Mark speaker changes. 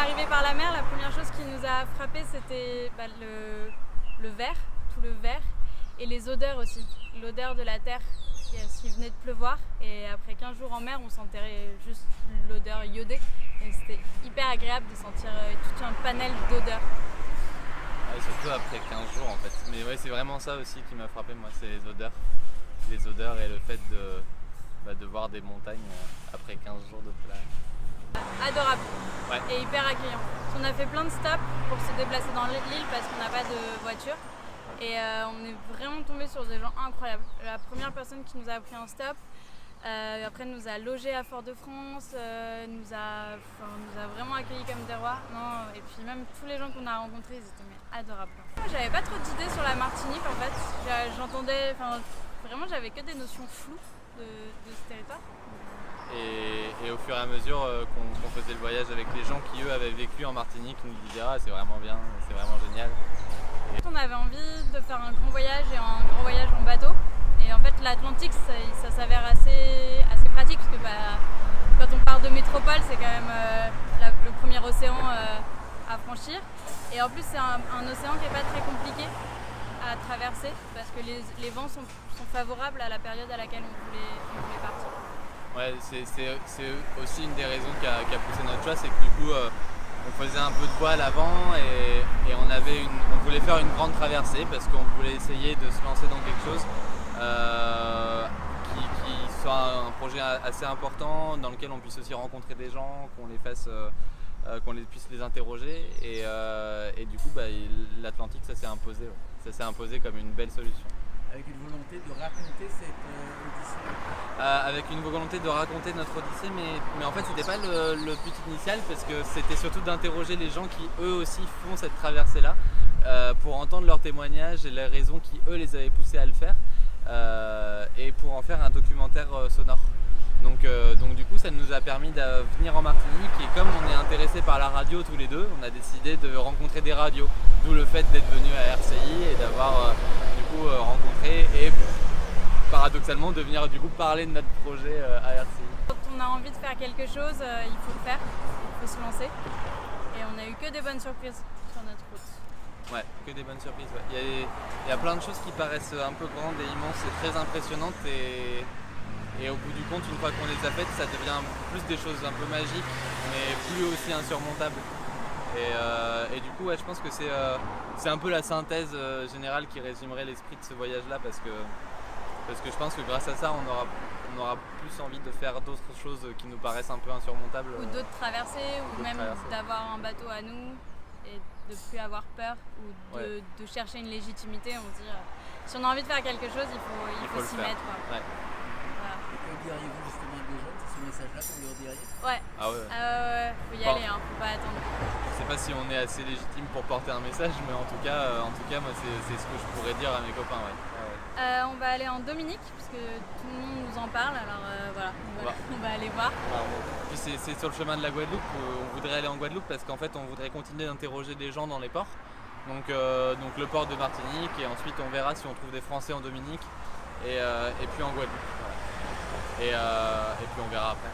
Speaker 1: arrivé par la mer, la première chose qui nous a frappé, c'était le verre, tout le verre, et les odeurs aussi. L'odeur de la terre qui venait de pleuvoir. Et après 15 jours en mer, on sentait juste l'odeur iodée. Et c'était hyper agréable de sentir tout un panel d'odeurs.
Speaker 2: Ouais, surtout après 15 jours en fait. Mais ouais, c'est vraiment ça aussi qui m'a frappé, moi, c'est les odeurs. Les odeurs et le fait de voir des montagnes après 15 jours de plage.
Speaker 1: Adorable,
Speaker 2: Ouais.
Speaker 1: et hyper accueillant. On a fait plein de stops pour se déplacer dans l'île parce qu'on n'a pas de voiture. Et on est vraiment tombé sur des gens incroyables. La première personne qui nous a pris un stop, après nous a logés à Fort-de-France, nous a vraiment accueillis comme des rois. Non, et puis même tous les gens qu'on a rencontrés, ils étaient adorables. Moi, j'avais pas trop d'idées sur la Martinique en fait. Vraiment j'avais que des notions floues de ce territoire.
Speaker 2: Et au fur et à mesure qu'on faisait le voyage avec les gens qui eux avaient vécu en Martinique, nous disaient ah c'est vraiment bien, c'est vraiment génial.
Speaker 1: On avait envie de faire un grand voyage et un grand voyage en bateau. Et en fait l'Atlantique ça s'avère assez pratique parce que quand on part de métropole c'est quand même le premier océan à franchir. Et en plus c'est un océan qui n'est pas très compliqué à traverser parce que les vents sont favorables à la période à laquelle on voulait partir.
Speaker 2: Ouais, c'est aussi une des raisons qui a poussé notre choix, c'est que du coup on faisait un peu de voile avant et on voulait faire une grande traversée parce qu'on voulait essayer de se lancer dans quelque chose qui soit un projet assez important, dans lequel on puisse aussi rencontrer des gens, qu'on puisse les interroger et du coup l'Atlantique ça s'est imposé, ouais. Ça s'est imposé comme une belle solution.
Speaker 3: Avec une volonté de raconter cette odyssée.
Speaker 2: Avec une volonté de raconter notre odyssée, mais en fait c'était pas le but initial parce que c'était surtout d'interroger les gens qui eux aussi font cette traversée là pour entendre leurs témoignages et les raisons qui eux les avaient poussés à le faire et pour en faire un documentaire sonore. Donc du coup ça nous a permis de venir en Martinique et comme on est intéressés par la radio tous les deux, on a décidé de rencontrer des radios. D'où le fait d'être venu à RCI et d'avoir rencontré et paradoxalement de venir du coup parler de notre projet à RCI.
Speaker 1: Quand on a envie de faire quelque chose, il faut le faire, il faut se lancer. Et on a eu que des bonnes surprises sur notre route.
Speaker 2: Ouais, que des bonnes surprises. Ouais. Il y a plein de choses qui paraissent un peu grandes et immenses et très impressionnantes et au bout du compte, une fois qu'on les a faites, ça devient plus des choses un peu magiques, mais plus aussi insurmontables. Et du coup, ouais, je pense que c'est un peu la synthèse générale qui résumerait l'esprit de ce voyage-là, parce que je pense que grâce à ça, on aura plus envie de faire d'autres choses qui nous paraissent un peu insurmontables.
Speaker 1: Ou d'autres traversées, ou même d'avoir un bateau à nous et de plus avoir peur, ou de chercher une légitimité. On se dit, si on a envie de faire quelque chose, il faut s'y mettre. Quoi.
Speaker 2: Ouais.
Speaker 3: Que diriez-vous justement à des jeunes, c'est ce message-là qu'on leur dirait?
Speaker 1: Ouais.
Speaker 2: Ah ouais.
Speaker 1: Faut y aller, faut pas attendre.
Speaker 2: Je sais pas si on est assez légitime pour porter un message, mais en tout cas moi c'est ce que je pourrais dire à mes copains. Ouais.
Speaker 1: On va aller en Dominique, puisque tout le monde nous en parle, alors voilà, on va aller voir.
Speaker 2: Puis c'est sur le chemin de la Guadeloupe, on voudrait aller en Guadeloupe parce qu'en fait on voudrait continuer d'interroger des gens dans les ports. Donc le port de Martinique et ensuite on verra si on trouve des Français en Dominique et puis en Guadeloupe. Voilà. Et puis on verra après.